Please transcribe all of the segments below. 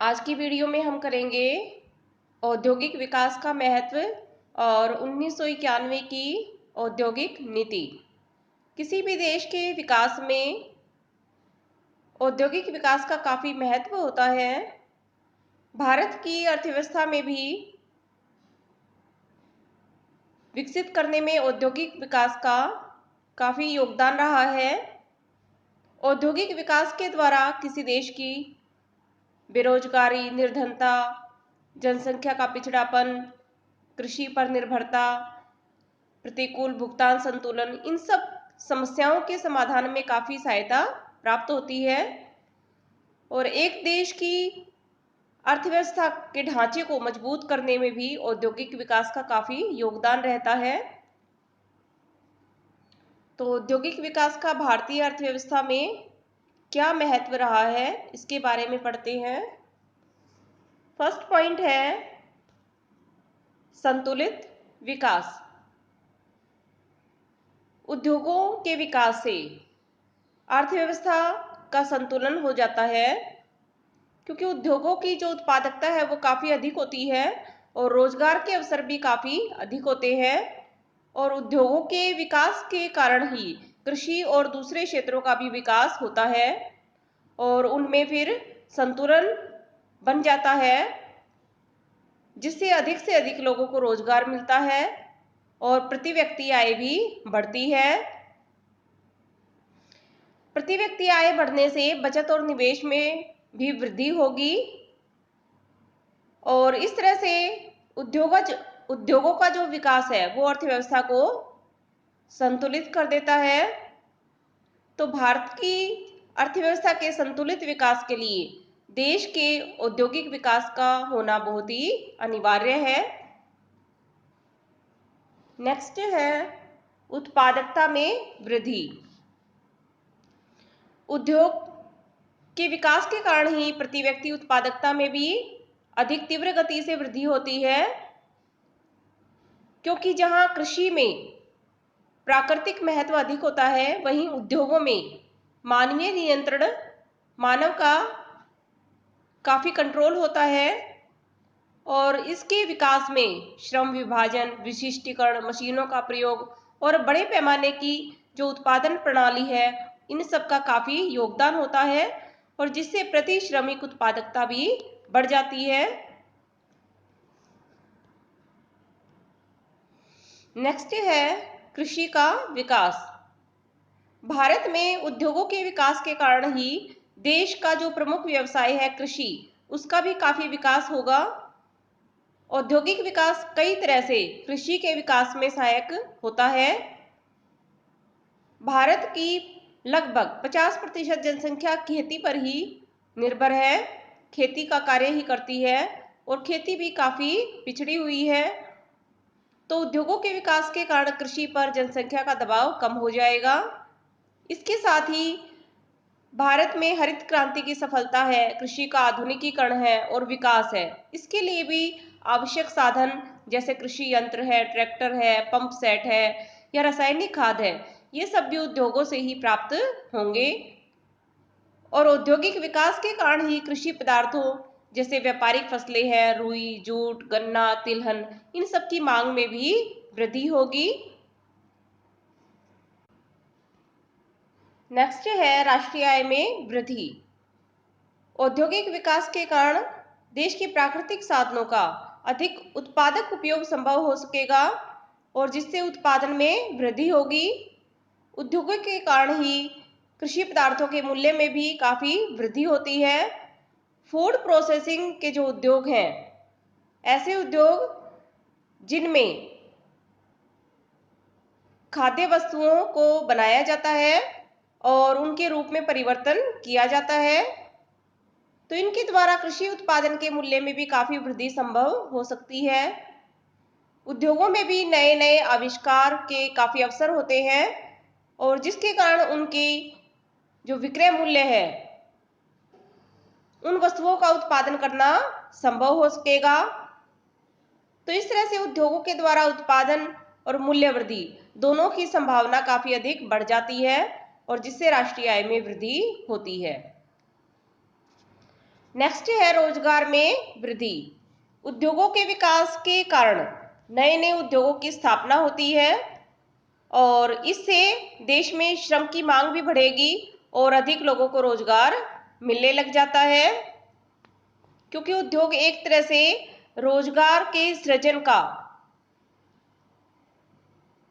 आज की वीडियो में हम करेंगे औद्योगिक विकास का महत्व और 1991 की औद्योगिक नीति। किसी भी देश के विकास में औद्योगिक विकास का काफ़ी महत्व होता है। भारत की अर्थव्यवस्था में भी विकसित करने में औद्योगिक विकास का काफ़ी योगदान रहा है। औद्योगिक विकास के द्वारा किसी देश की बेरोजगारी, निर्धनता, जनसंख्या का पिछड़ापन, कृषि पर निर्भरता, प्रतिकूल भुगतान संतुलन, इन सब समस्याओं के समाधान में काफ़ी सहायता प्राप्त होती है और एक देश की अर्थव्यवस्था के ढांचे को मजबूत करने में भी औद्योगिक विकास का काफ़ी योगदान रहता है। तो औद्योगिक विकास का भारतीय अर्थव्यवस्था में क्या महत्व रहा है, इसके बारे में पढ़ते हैं। फर्स्ट पॉइंट है संतुलित विकास। उद्योगों के विकास से अर्थव्यवस्था का संतुलन हो जाता है, क्योंकि उद्योगों की जो उत्पादकता है वो काफ़ी अधिक होती है और रोजगार के अवसर भी काफ़ी अधिक होते हैं और उद्योगों के विकास के कारण ही कृषि और दूसरे क्षेत्रों का भी विकास होता है और उनमें फिर संतुलन बन जाता है, जिससे अधिक से अधिक लोगों को रोजगार मिलता है और प्रति व्यक्ति आय भी बढ़ती है। प्रति व्यक्ति आय बढ़ने से बचत और निवेश में भी वृद्धि होगी और इस तरह से उद्योगों का जो विकास है वो अर्थव्यवस्था को संतुलित कर देता है। तो भारत की अर्थव्यवस्था के संतुलित विकास के लिए देश के औद्योगिक विकास का होना बहुत ही अनिवार्य है। नेक्स्ट है उत्पादकता में वृद्धि। उद्योग के विकास के कारण ही प्रति व्यक्ति उत्पादकता में भी अधिक तीव्र गति से वृद्धि होती है, क्योंकि जहां कृषि में प्राकृतिक महत्व अधिक होता है वहीं उद्योगों में मानवीय नियंत्रण, मानव का काफ़ी कंट्रोल होता है और इसके विकास में श्रम विभाजन, विशिष्टीकरण, मशीनों का प्रयोग और बड़े पैमाने की जो उत्पादन प्रणाली है, इन सब का काफ़ी योगदान होता है और जिससे प्रति श्रमिक उत्पादकता भी बढ़ जाती है। नेक्स्ट है कृषि का विकास। भारत में उद्योगों के विकास के कारण ही देश का जो प्रमुख व्यवसाय है कृषि, उसका भी काफ़ी विकास होगा। औद्योगिक विकास कई तरह से कृषि के विकास में सहायक होता है। भारत की लगभग 50% जनसंख्या खेती पर ही निर्भर है, खेती का कार्य ही करती है और खेती भी काफ़ी पिछड़ी हुई है। तो उद्योगों के विकास के कारण कृषि पर जनसंख्या का दबाव कम हो जाएगा। इसके साथ ही भारत में हरित क्रांति की सफलता है, कृषि का आधुनिकीकरण है और विकास है। इसके लिए भी आवश्यक साधन जैसे कृषि यंत्र है, ट्रैक्टर है, पंप सेट है या रासायनिक खाद है, ये सब भी उद्योगों से ही प्राप्त होंगे और औद्योगिक विकास के कारण ही कृषि पदार्थों जैसे व्यापारिक फसलें हैं, रुई, जूट, गन्ना, तिलहन, इन सब की मांग में भी वृद्धि होगी। नेक्स्ट है राष्ट्रीय आय में वृद्धि। औद्योगिक विकास के कारण देश के प्राकृतिक साधनों का अधिक उत्पादक उपयोग संभव हो सकेगा और जिससे उत्पादन में वृद्धि होगी। उद्योगों के कारण ही कृषि पदार्थों के मूल्य में भी काफ़ी वृद्धि होती है। फूड प्रोसेसिंग के जो उद्योग हैं, ऐसे उद्योग जिनमें खाद्य वस्तुओं को बनाया जाता है और उनके रूप में परिवर्तन किया जाता है, तो इनके द्वारा कृषि उत्पादन के मूल्य में भी काफ़ी वृद्धि संभव हो सकती है। उद्योगों में भी नए नए आविष्कार के काफ़ी अवसर होते हैं और जिसके कारण उनके जो विक्रय मूल्य है, उन वस्तुओं का उत्पादन करना संभव हो सकेगा। तो इस तरह से उद्योगों के द्वारा उत्पादन और मूल्य वृद्धि दोनों की संभावना काफ़ी अधिक बढ़ जाती है और जिससे राष्ट्रीय आय में वृद्धि होती है। नेक्स्ट है रोजगार में वृद्धि। उद्योगों के विकास के कारण नए नए उद्योगों की स्थापना होती है और इससे देश में श्रम की मांग भी बढ़ेगी और अधिक लोगों को रोजगार मिलने लग जाता है, क्योंकि उद्योग एक तरह से रोजगार के सृजन का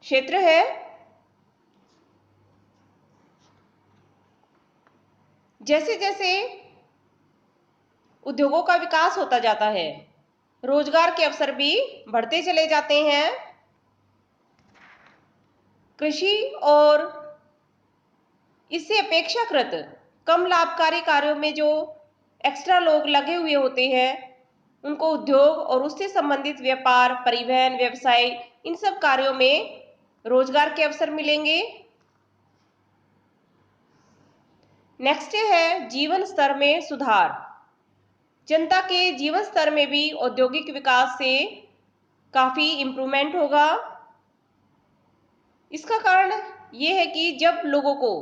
क्षेत्र है। जैसे जैसे उद्योगों का विकास होता जाता है, रोजगार के अवसर भी बढ़ते चले जाते हैं। कृषि और इससे अपेक्षाकृत कम लाभकारी कार्यों में जो एक्स्ट्रा लोग लगे हुए होते हैं, उनको उद्योग और उससे संबंधित व्यापार, परिवहन, व्यवसाय, इन सब कार्यों में रोजगार के अवसर मिलेंगे। नेक्स्ट है जीवन स्तर में सुधार। जनता के जीवन स्तर में भी औद्योगिक विकास से काफी इम्प्रूवमेंट होगा। इसका कारण ये है कि जब लोगों को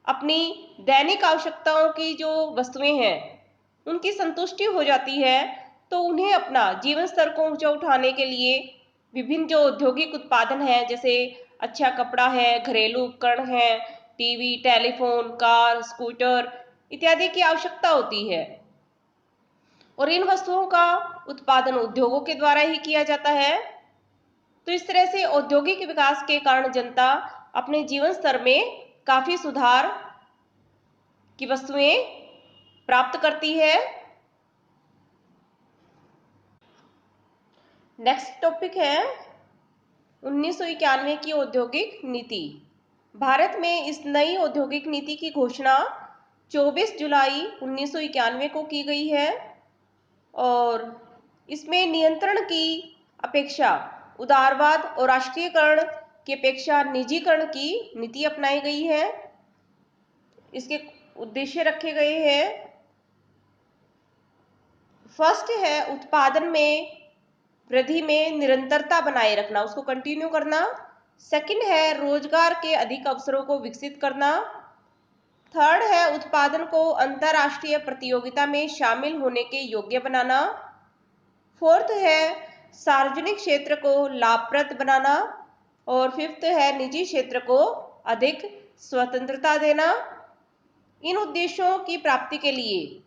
अपनी दैनिक आवश्यकताओं की जो वस्तुएं हैं उनकी संतुष्टि हो जाती है, तो उन्हें अपना जीवन स्तर को ऊंचा उठाने के लिए विभिन्न जो औद्योगिक उत्पादन है, जैसे अच्छा कपड़ा है, घरेलू उपकरण है, टीवी, टेलीफोन, कार, स्कूटर इत्यादि की आवश्यकता होती है और इन वस्तुओं का उत्पादन उद्योगों के द्वारा ही किया जाता है। तो इस तरह से औद्योगिक विकास के कारण जनता अपने जीवन स्तर में काफी सुधार की वस्तुएं प्राप्त करती है। नेक्स्ट टॉपिक है 1991 की औद्योगिक नीति। भारत में इस नई औद्योगिक नीति की घोषणा 24 जुलाई 1991 को की गई है और इसमें नियंत्रण की अपेक्षा उदारवाद और राष्ट्रीयकरण की अपेक्षा निजीकरण की नीति अपनाई गई है। इसके उद्देश्य रखे गए हैं। फर्स्ट है उत्पादन में वृद्धि में निरंतरता बनाए रखना, उसको कंटिन्यू करना। सेकंड है रोजगार के अधिक अवसरों को विकसित करना। थर्ड है उत्पादन को अंतर्राष्ट्रीय प्रतियोगिता में शामिल होने के योग्य बनाना। फोर्थ है सार्वजनिक क्षेत्र को लाभप्रद बनाना और फिफ्थ है निजी क्षेत्र को अधिक स्वतंत्रता देना। इन उद्देश्यों की प्राप्ति के लिए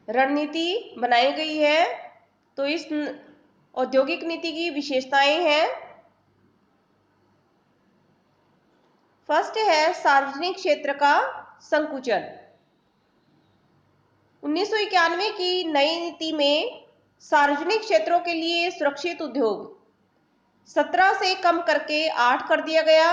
रणनीति बनाई गई है। तो इस औद्योगिक नीति की विशेषताएं हैं। फर्स्ट है सार्वजनिक क्षेत्र का संकुचन। 1991 की नई नीति में सार्वजनिक क्षेत्रों के लिए सुरक्षित उद्योग 17 से कम करके 8 कर दिया गया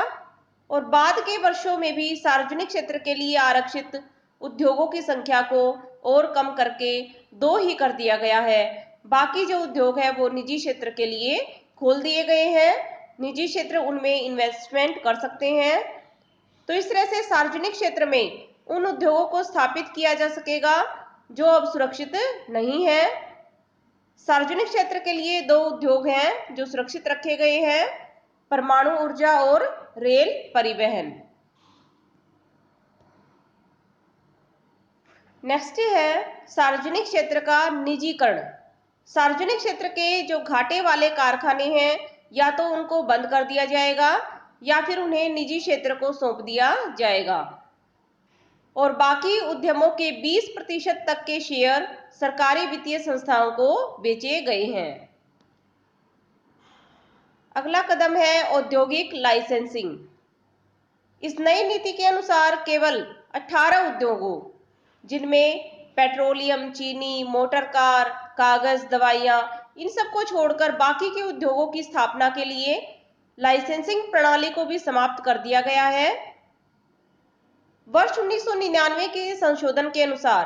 और बाद के वर्षों में भी सार्वजनिक क्षेत्र के लिए आरक्षित उद्योगों की संख्या को और कम करके 2 ही कर दिया गया है। बाकी जो उद्योग है वो निजी क्षेत्र के लिए खोल दिए गए हैं। निजी क्षेत्र उनमें इन्वेस्टमेंट कर सकते हैं। तो इस तरह से सार्वजनिक क्षेत्र में उन उद्योगों को स्थापित किया जा सकेगा जो अब सुरक्षित नहीं है। सार्वजनिक क्षेत्र के लिए 2 उद्योग हैं जो सुरक्षित रखे गए हैं, परमाणु ऊर्जा और रेल परिवहन। नेक्स्ट है सार्वजनिक क्षेत्र का निजीकरण। सार्वजनिक क्षेत्र के जो घाटे वाले कारखाने हैं या तो उनको बंद कर दिया जाएगा या फिर उन्हें निजी क्षेत्र को सौंप दिया जाएगा और बाकी उद्यमों के 20% तक के शेयर सरकारी वित्तीय संस्थाओं को बेचे गए हैं। अगला कदम है औद्योगिक लाइसेंसिंग। इस नई नीति के अनुसार केवल 18 उद्योगों, जिनमें पेट्रोलियम, चीनी, मोटर कार, कागज, दवाइयां, इन सब को छोड़कर बाकी के उद्योगों की स्थापना के लिए लाइसेंसिंग प्रणाली को भी समाप्त कर दिया गया है। वर्ष 1999 के संशोधन के अनुसार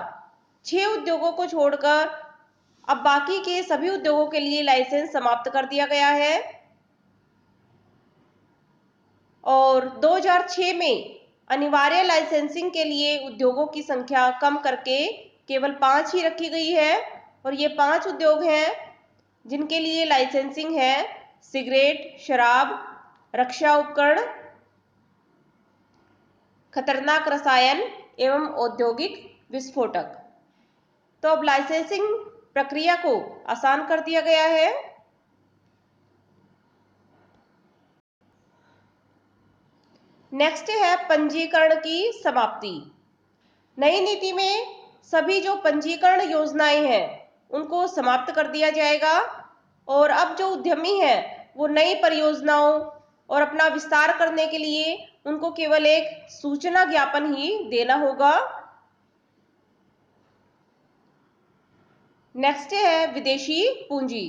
6 उद्योगों को छोड़कर अब बाकी के सभी उद्योगों के लिए लाइसेंस समाप्त कर दिया गया है और 2006 में अनिवार्य लाइसेंसिंग के लिए उद्योगों की संख्या कम करके केवल 5 ही रखी गई है और ये 5 उद्योग हैं जिनके लिए लाइसेंसिंग है: सिगरेट, शराब, रक्षा उपकरण, खतरनाक रसायन एवं औद्योगिक विस्फोटक। तो अब लाइसेंसिंग प्रक्रिया को आसान कर दिया गया है। नेक्स्ट है पंजीकरण की समाप्ति। नई नीति में सभी जो पंजीकरण योजनाएं हैं उनको समाप्त कर दिया जाएगा और अब जो उद्यमी है वो नई परियोजनाओं और अपना विस्तार करने के लिए उनको केवल एक सूचना ज्ञापन ही देना होगा। नेक्स्ट है विदेशी पूंजी।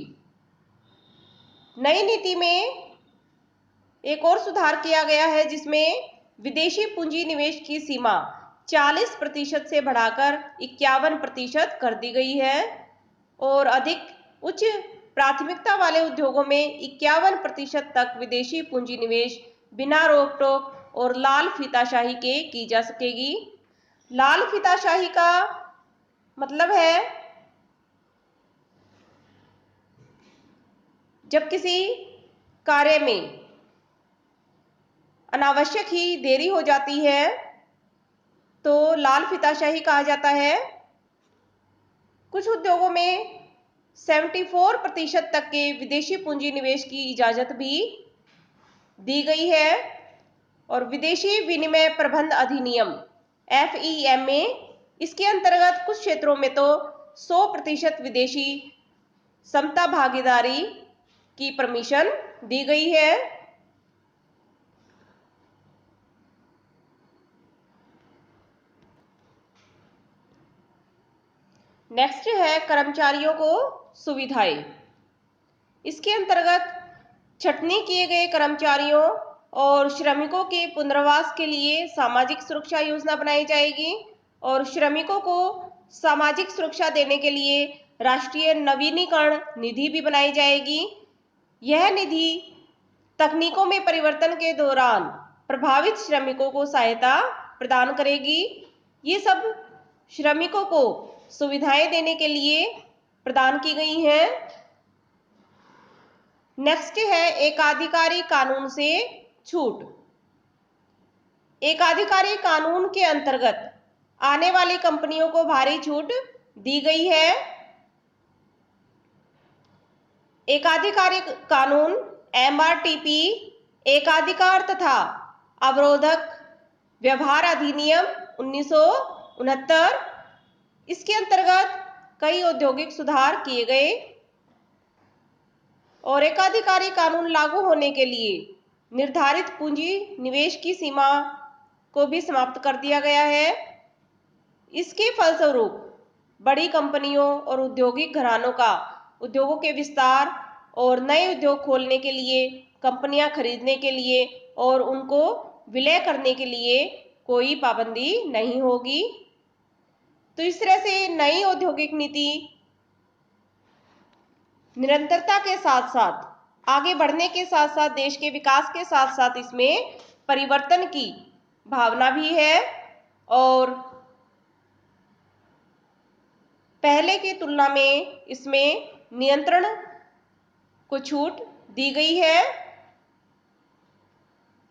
नई नीति में एक और सुधार किया गया है जिसमें विदेशी पूंजी निवेश की सीमा 40% से बढ़ाकर 51% कर दी गई है और अधिक उच्च प्राथमिकता वाले उद्योगों में 51% तक विदेशी पूंजी निवेश बिना रोक टोक और लाल फीताशाही के की जा सकेगी। लाल फीताशाही का मतलब है जब किसी कार्य में अनावश्यक ही देरी हो जाती है तो लाल फीताशाही कहा जाता है। कुछ उद्योगों में 74% तक के विदेशी पूंजी निवेश की इजाजत भी दी गई है और विदेशी विनिमय प्रबंध अधिनियम FEMA इसके अंतर्गत कुछ क्षेत्रों में तो 100% विदेशी समता भागीदारी की परमिशन दी गई है। नेक्स्ट है कर्मचारियों को सुविधाएं। इसके अंतर्गत छटनी किए गए कर्मचारियों और श्रमिकों के पुनर्वास के लिए सामाजिक सुरक्षा योजना बनाई जाएगी और श्रमिकों को सामाजिक सुरक्षा देने के लिए राष्ट्रीय नवीनीकरण निधि भी बनाई जाएगी। यह निधि तकनीकों में परिवर्तन के दौरान प्रभावित श्रमिकों को सहायता प्रदान करेगी। ये सब श्रमिकों को सुविधाएं देने के लिए प्रदान की गई हैं। नेक्स्ट है एकाधिकारी कानून से छूट। एकाधिकारी कानून के अंतर्गत आने वाली कंपनियों को भारी छूट दी गई है। एकाधिकारी कानून MRTP एकाधिकार तथा अवरोधक व्यवहार अधिनियम 1969 इसके अंतर्गत कई औद्योगिक सुधार किए गए और एकाधिकारी कानून लागू होने के लिए निर्धारित पूंजी निवेश की सीमा को भी समाप्त कर दिया गया है। इसके फलस्वरूप बड़ी कंपनियों और औद्योगिक घरानों का उद्योगों के विस्तार और नए उद्योग खोलने के लिए, कंपनियां खरीदने के लिए और उनको विलय करने के लिए कोई पाबंदी नहीं होगी। तो इस तरह से नई औद्योगिक नीति निरंतरता के साथ साथ आगे बढ़ने के साथ साथ देश के विकास के साथ साथ इसमें परिवर्तन की भावना भी है और पहले की तुलना में इसमें नियंत्रण को छूट दी गई है।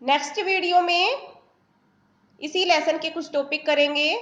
नेक्स्ट वीडियो में इसी लेसन के कुछ टॉपिक करेंगे।